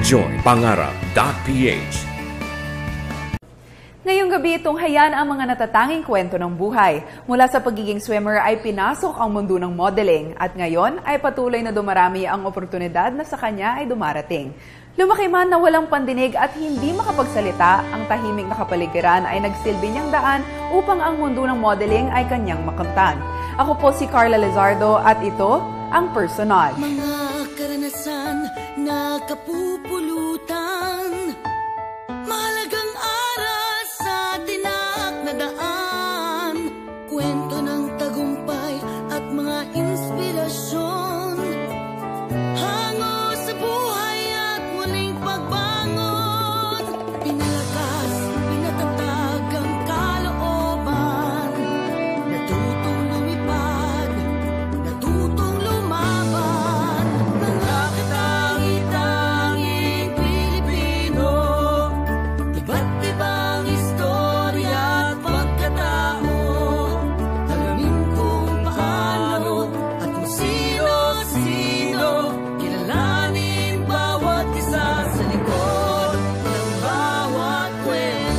enjoypangarap.ph. Ngayong gabi, tunghayan ang mga natatanging kwento ng buhay. Mula sa pagiging swimmer ay pinasok ang mundo ng modeling at ngayon ay patuloy na dumarami ang oportunidad na sa kanya ay dumarating. Lumaki man na walang pandinig at hindi makapagsalita, ang tahimik na kapaligiran ay nagsilbi niyang daan upang ang mundo ng modeling ay kanyang makamtan. Ako po si Carla Lizardo at ito ang Personal. Mga karanasan na kapupulutan, mahalagang aral sa tinak na daan, kwento ng tagumpay at mga inspirasyon, hango sa buhay at muling pagbangon, pinalakas, pinatatag ang kalooban, natutong lumipad, natutong lumaban, mga katangi-tanging Pilipino, iba't ibang istorya at pagkatao, alamin kung paano at kung sino-sino, kilalanin bawat isa sa likod ng bawat kwento.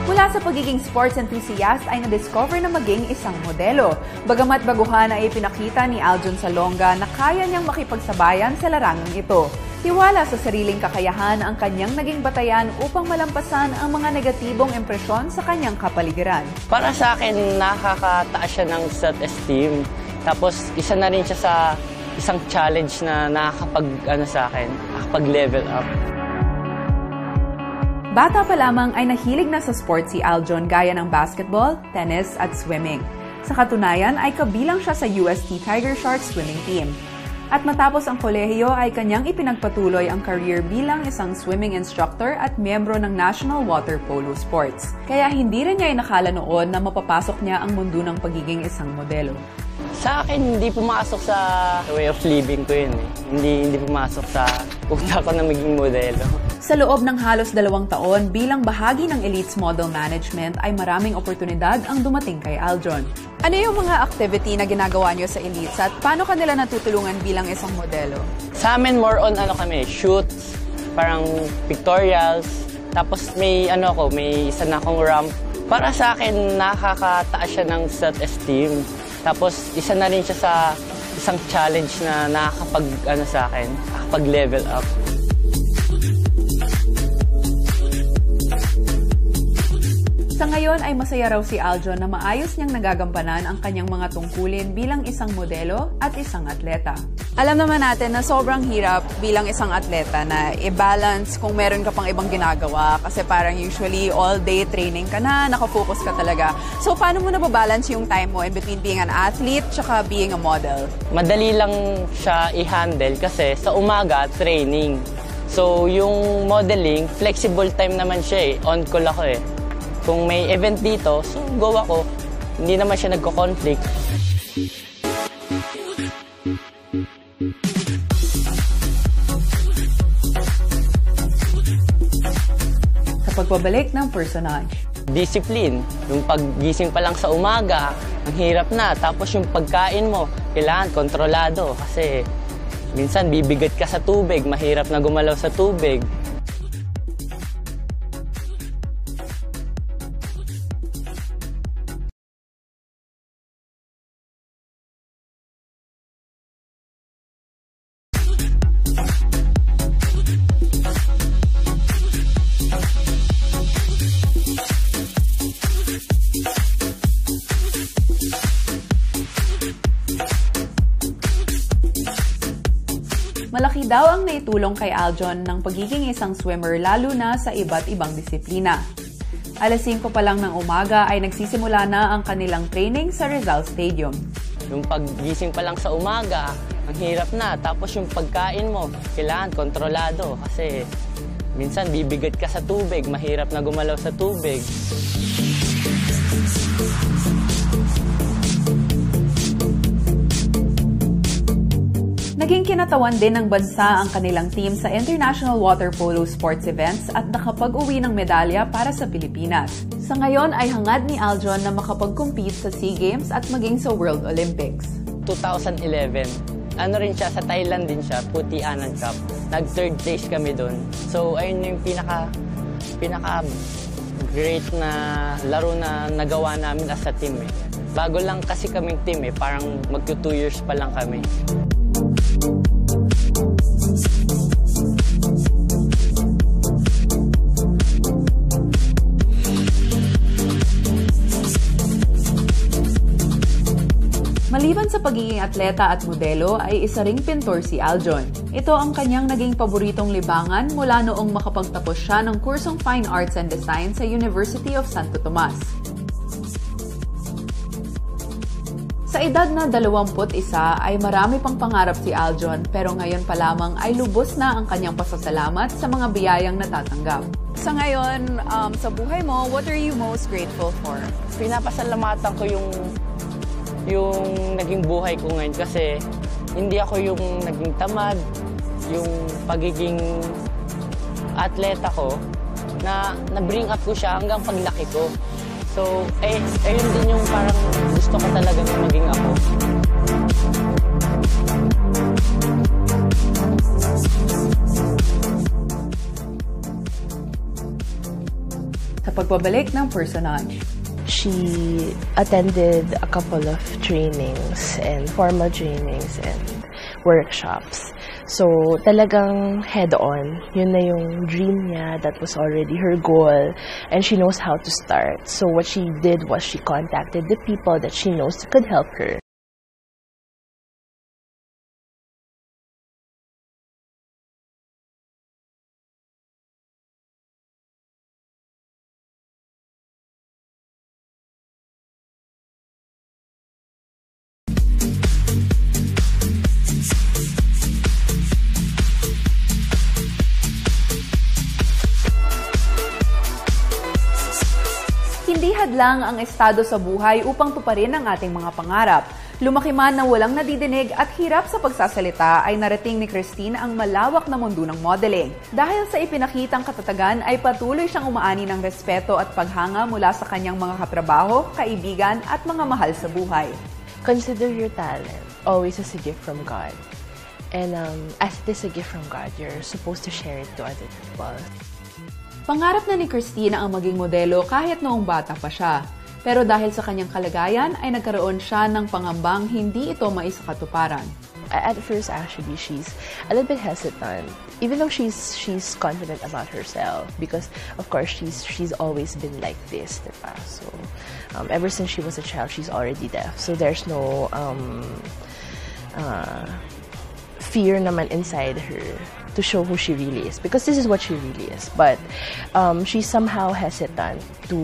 Mula sa pagiging sports enthusiast ay na-discover na maging isang modelo. Bagamat baguhan ay ipinakita ni Aljon Salonga na kaya niyang makipagsabayan sa larangang ito. Tiwala sa sariling kakayahan ang kanyang naging batayan upang malampasan ang mga negatibong impresyon sa kanyang kapaligiran. Para sa akin, nakakataas siya ng self-esteem. Tapos, isa na rin siya sa isang challenge na nakakapag-level up. Bata pa lamang ay nahilig na sa sports si Aljon gaya ng basketball, tennis at swimming. Sa katunayan ay kabilang siya sa UST Tiger Sharks swimming team. At matapos ang kolehiyo ay kanyang ipinagpatuloy ang career bilang isang swimming instructor at miyembro ng National Water Polo Sports. Kaya hindi rin niya inakala noon na mapapasok niya ang mundo ng pagiging isang modelo. Sa akin, hindi pumasok sa way of living ko yun. Hindi pumasok sa utak ko na maging modelo. Sa loob ng halos 2 taon bilang bahagi ng Elites Model Management ay maraming oportunidad ang dumating kay Aljon. Ano yung mga activity na ginagawa niyo sa Elites at paano kanila natutulungan bilang isang modelo? Sa amin, more on shoots, parang pictorials. Tapos may isa na akong ramp. Para sa akin, nakakataas siya ng self-esteem. Tapos isa na rin siya sa isang challenge na nakakapag-level up. Sa ngayon ay masaya raw si Aljon na maayos niyang nagagampanan ang kanyang mga tungkulin bilang isang modelo at isang atleta. Alam naman natin na sobrang hirap bilang isang atleta na i-balance kung meron ka pang ibang ginagawa kasi parang usually all day training ka na, nakafocus ka talaga. So paano mo nababalance yung time mo in between being an athlete tsaka being a model? Madali lang siya i-handle kasi sa umaga training. So yung modeling, flexible time naman siya on call ako eh. Kung may event dito, so go ako. Hindi naman siya nagko-conflict. Sa pagbabalik ng Personal. Discipline. Yung paggising pa lang sa umaga, ang hirap na. Tapos yung pagkain mo, kailangan kontrolado. Kasi minsan bibigat ka sa tubig, mahirap na gumalaw sa tubig. Malaki daw ang naitulong kay Aljon ng pagiging isang swimmer lalo na sa iba't ibang disiplina. Alas 5 pa lang ng umaga ay nagsisimula na ang kanilang training sa Rizal Stadium. Yung paggising pa lang sa umaga, ang hirap na. Tapos yung pagkain mo, kailangan kontrolado kasi minsan bibigat ka sa tubig, mahirap na gumalaw sa tubig. Naging kinatawan din ng bansa ang kanilang team sa International Water Polo Sports Events at nakapag-uwi ng medalya para sa Pilipinas. Sa ngayon ay hangad ni Aljon na makapag-compete sa SEA Games at maging sa World Olympics. 2011, ano rin siya, sa Thailand din siya, Puti Anand Cup. Nag-third place kami doon. So ayun yung pinaka great na laro na nagawa namin as a team eh. Bago lang kasi kaming team eh, parang magto 2 years pa lang kami. Maliban sa pagiging atleta at modelo, ay isa ring pintor si Aljon. Ito ang kanyang naging paboritong libangan mula noong makapagtapos siya ng kursong Fine Arts and Design sa University of Santo Tomas. Sa edad na 21 ay marami pang pangarap si Aljon pero ngayon pa lamang ay lubos na ang kanyang pasasalamat sa mga biyayang natatanggap. Sa ngayon, sa buhay mo, what are you most grateful for? Pinapasalamatan ko yung naging buhay ko ngayon kasi hindi ako yung naging tamad, yung pagiging atleta ko, na-bring up ko siya hanggang paglaki ko. So, ayun din yung parang gusto ko talaga na maging ako. Sa pagbabalik ng personage, she attended a couple of trainings and formal trainings and workshops. So, talagang head-on. Yun na yung dream niya. That was already her goal. And she knows how to start. So, what she did was she contacted the people that she knows could help her. Hindi hadlang ang estado sa buhay upang tuparin ang ating mga pangarap. Lumaki man na walang nadidinig at hirap sa pagsasalita ay narating ni Christine ang malawak na mundo ng modeling. Dahil sa ipinakitang katatagan ay patuloy siyang umaani ng respeto at paghanga mula sa kanyang mga katrabaho, kaibigan at mga mahal sa buhay. Consider your talent always as a gift from God. And as it is a gift from God, you're supposed to share it to other people. Pangarap na ni Christine ang maging modelo kahit noong bata pa siya. Pero dahil sa kanyang kalagayan ay nagkaroon siya ng pangambang hindi ito maisakatuparan. At first, actually, she's a little bit hesitant, even though she's confident about herself, because of course she's always been like this, diba? So ever since she was a child, she's already deaf. So there's no fear naman inside her to show who she really is, because this is what she really is. But she's somehow hesitant to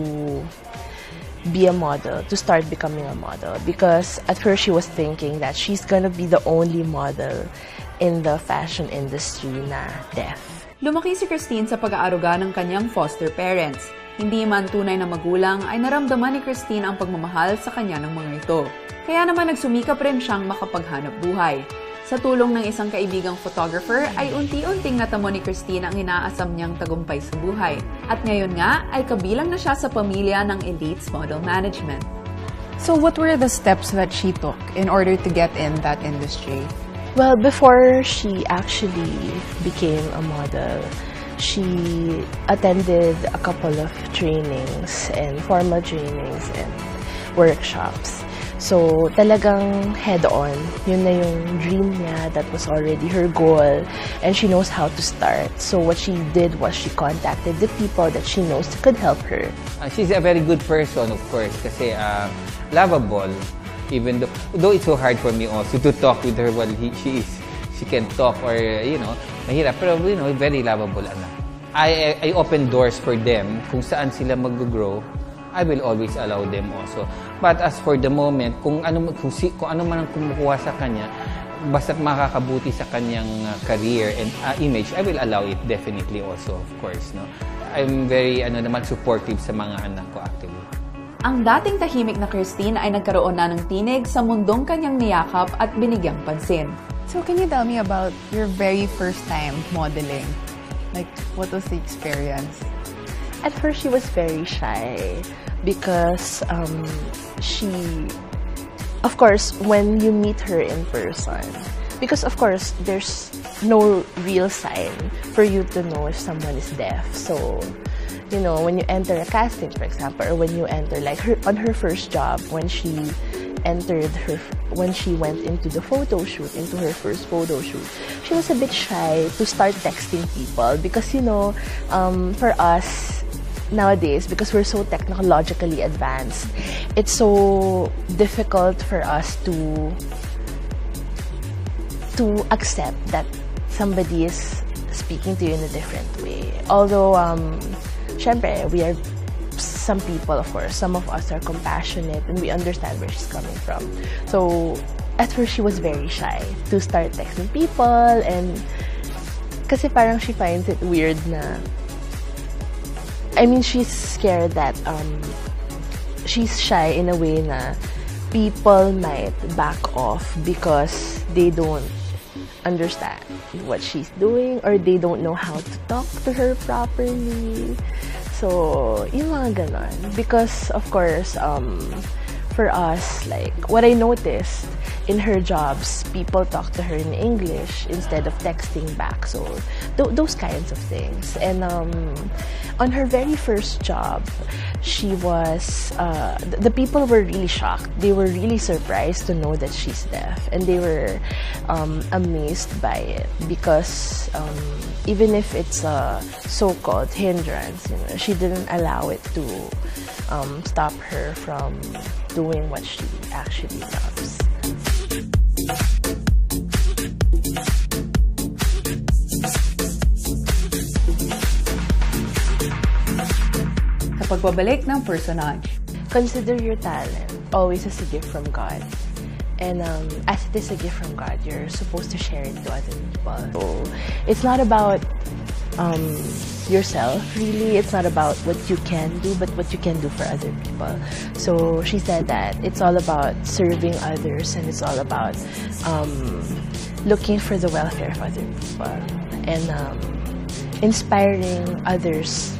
be a model, to start becoming a model, because at first she was thinking that she's gonna be the only model in the fashion industry na deaf. Lumaki si Christine sa pag-aaruga ng kanyang foster parents. Hindi man tunay na magulang ay naramdaman ni Christine ang pagmamahal sa kanya ng mga ito. Kaya naman nagsumikap rin siyang makapaghanap buhay. Sa tulong ng isang kaibigang photographer ay unti-unting natamo ni Christine ang inaasam niyang tagumpay sa buhay. At ngayon nga ay kabilang na siya sa pamilya ng Elites Model Management. So what were the steps that she took in order to get in that industry? Well, before she actually became a model, she attended a couple of trainings and formal trainings and workshops. So, talagang head-on. Yun na yung dream niya. That was already her goal. And she knows how to start. So, what she did was she contacted the people that she knows could help her. She's a very good person, of course, kasi lovable. Even though it's so hard for me also to talk with her while she can talk or, mahirap. Pero, very lovable, anak. I open doors for them kung saan sila mag-grow. I will always allow them also. But as for the moment, kung ano man ang kumukuha sa kanya, basta't makakabuti sa kanyang career and image, I will allow it definitely also, of course. No? I'm very supportive sa mga anak ko actually. Ang dating tahimik na Christine ay nagkaroon na ng tinig sa mundong kanyang niyakap at binigyang pansin. So can you tell me about your very first time modeling? Like, what was the experience? At first, she was very shy because of course, when you meet her in person, because of course, there's no real sign for you to know if someone is deaf. So, you know, when you enter a casting, for example, or when you enter, like on her first job, when she went into the photo shoot, into her first photo shoot, she was a bit shy to start texting people because, you know, for us nowadays, because we're so technologically advanced, it's so difficult for us to accept that somebody is speaking to you in a different way. Although, syempre, some people, of course, some of us are compassionate and we understand where she's coming from. So, at first, she was very shy to start texting people, and kasi parang she finds it weird na, I mean, she's scared that she's shy in a way na people might back off because they don't understand what she's doing or they don't know how to talk to her properly. So, yung mga ganon. Because, of course, for us, like, what I noticed in her jobs, people talk to her in English instead of texting back. So, those kinds of things. And on her very first job, she was, the people were really shocked. They were really surprised to know that she's deaf. And they were amazed by it because even if it's a so-called hindrance, you know, she didn't allow it to stop her from doing what she actually loves. Sa pagbabalik ng personage, consider your talent always as a gift from God. And as it is a gift from God, you're supposed to share it to other people. So it's not about yourself, really. It's not about what you can do, but what you can do for other people. So she said that it's all about serving others, and it's all about looking for the welfare of other people and inspiring others.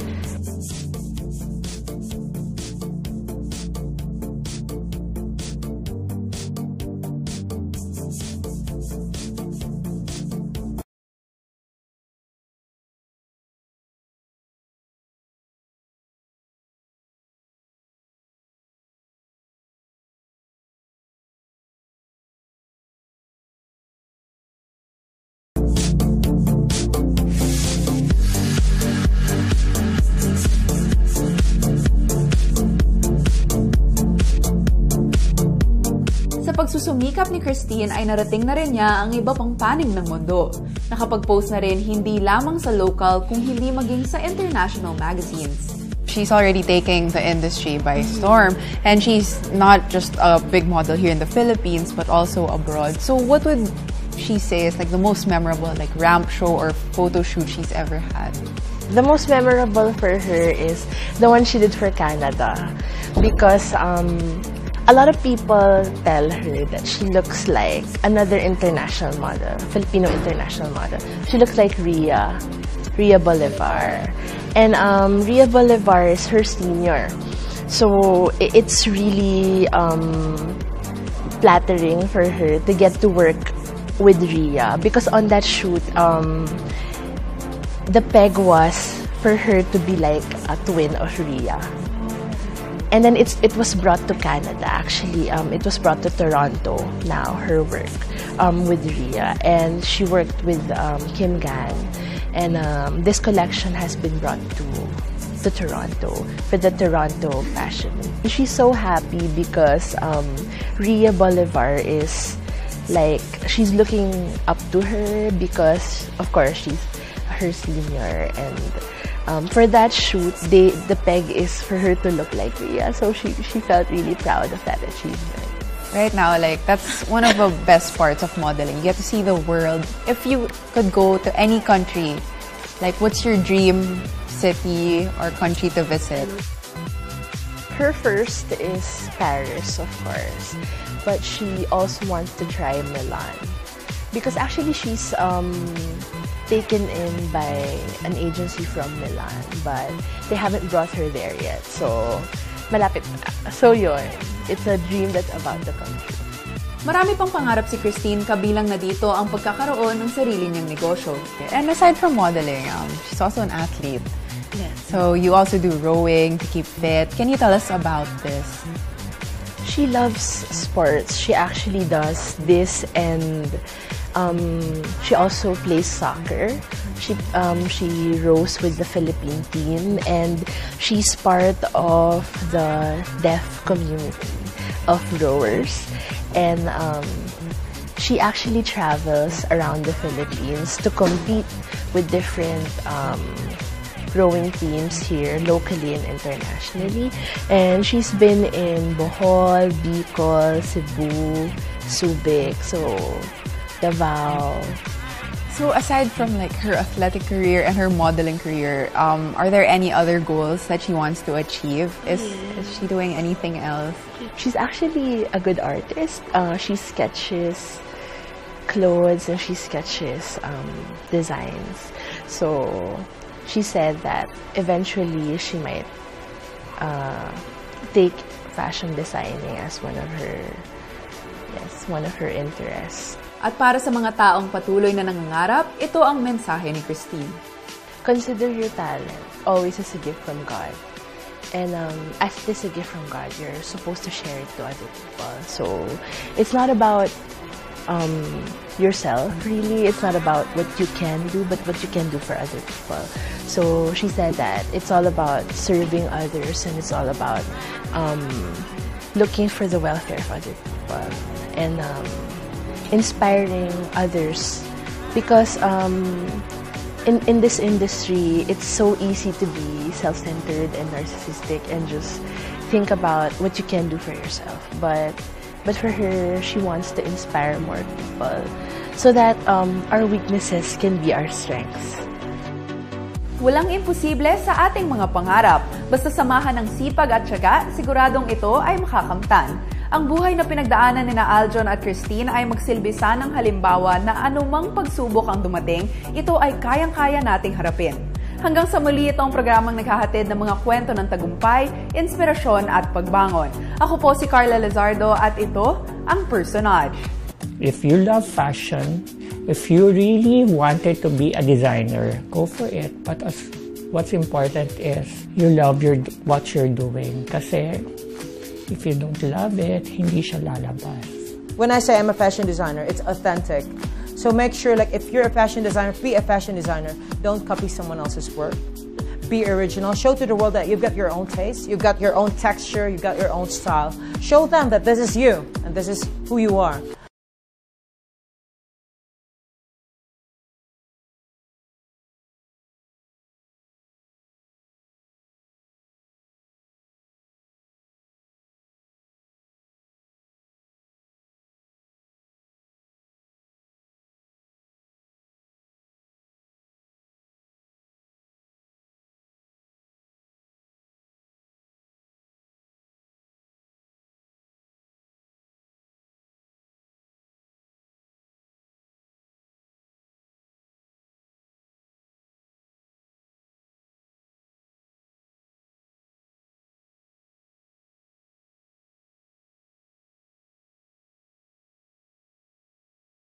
Sa pagsusumikap ni Christine ay narating na rin niya ang iba pang panig ng mundo. Nakapag-post na rin hindi lamang sa local kung hindi maging sa international magazines. She's already taking the industry by storm, and she's not just a big model here in the Philippines but also abroad. So what would she say is like the most memorable like ramp show or photo shoot she's ever had? The most memorable for her is the one she did for Canada because a lot of people tell her that she looks like another international model, Filipino international model. She looks like Rhea Bolivar. And Rhea Bolivar is her senior. So it's really flattering for her to get to work with Rhea because on that shoot, the peg was for her to be like a twin of Rhea. And then it was brought to Canada, actually. It was brought to Toronto now, her work with Rhea. And she worked with Kim Gan. And this collection has been brought to Toronto for the Toronto Fashion Week. She's so happy because Rhea Bolivar is like, she's looking up to her because, of course, she's her senior. And For that shoot, the peg is for her to look like Rhea, so she felt really proud of that achievement. Right now, like, that's one of the best parts of modeling. You get to see the world. If you could go to any country, like, what's your dream city or country to visit? Her first is Paris, of course, but she also wants to try Milan. Because actually she's taken in by an agency from Milan, but they haven't brought her there yet. So, malapit na. So yun, it's a dream that's about to come true. Marami pang pangarap si Christine, kabilang na dito ang pagkakaroon ng sarili niyang negosyo. And aside from modeling, she's also an athlete. Yes. So you also do rowing to keep fit. Can you tell us about this? She loves sports. She actually does this, and she also plays soccer. She rows with the Philippine team, and she's part of the deaf community of rowers. And she actually travels around the Philippines to compete with different rowing teams here, locally and internationally. And she's been in Bohol, Bicol, Cebu, Subic, so Davao. So aside from like her athletic career and her modeling career, are there any other goals that she wants to achieve? Is she doing anything else? She's actually a good artist. She sketches clothes and she sketches designs. So she said that eventually she might take fashion designing as one of her interests. At para sa mga taong patuloy na nangangarap, ito ang mensahe ni Christine. Consider your talent always as a gift from God. And as it is a gift from God, you're supposed to share it to other people. So it's not about yourself, really. It's not about what you can do, but what you can do for other people. So she said that it's all about serving others, and it's all about looking for the welfare of other people and inspiring others, because in this industry, it's so easy to be self-centered and narcissistic and just think about what you can do for yourself. But for her, she wants to inspire more people so that our weaknesses can be our strengths. Walang imposible sa ating mga pangarap. Basta samahan ng sipag at tiyaga, siguradong ito ay makakamtan. Ang buhay na pinagdaanan ni Aljon at Christine ay magsilbisa ng halimbawa na anumang pagsubok ang dumating, ito ay kayang-kaya nating harapin. Hanggang sa muli, itong programang naghahatid ng mga kwento ng tagumpay, inspirasyon at pagbangon. Ako po si Carla Lizardo at ito ang Personage. If you love fashion, if you really wanted to be a designer, go for it. But what's important is you love what you're doing. Kasi if you don't love it, hindi siya lalabas. When I say I'm a fashion designer, it's authentic. So make sure, like, if you're a fashion designer, be a fashion designer. Don't copy someone else's work. Be original. Show to the world that you've got your own taste, you've got your own texture, you've got your own style. Show them that this is you and this is who you are.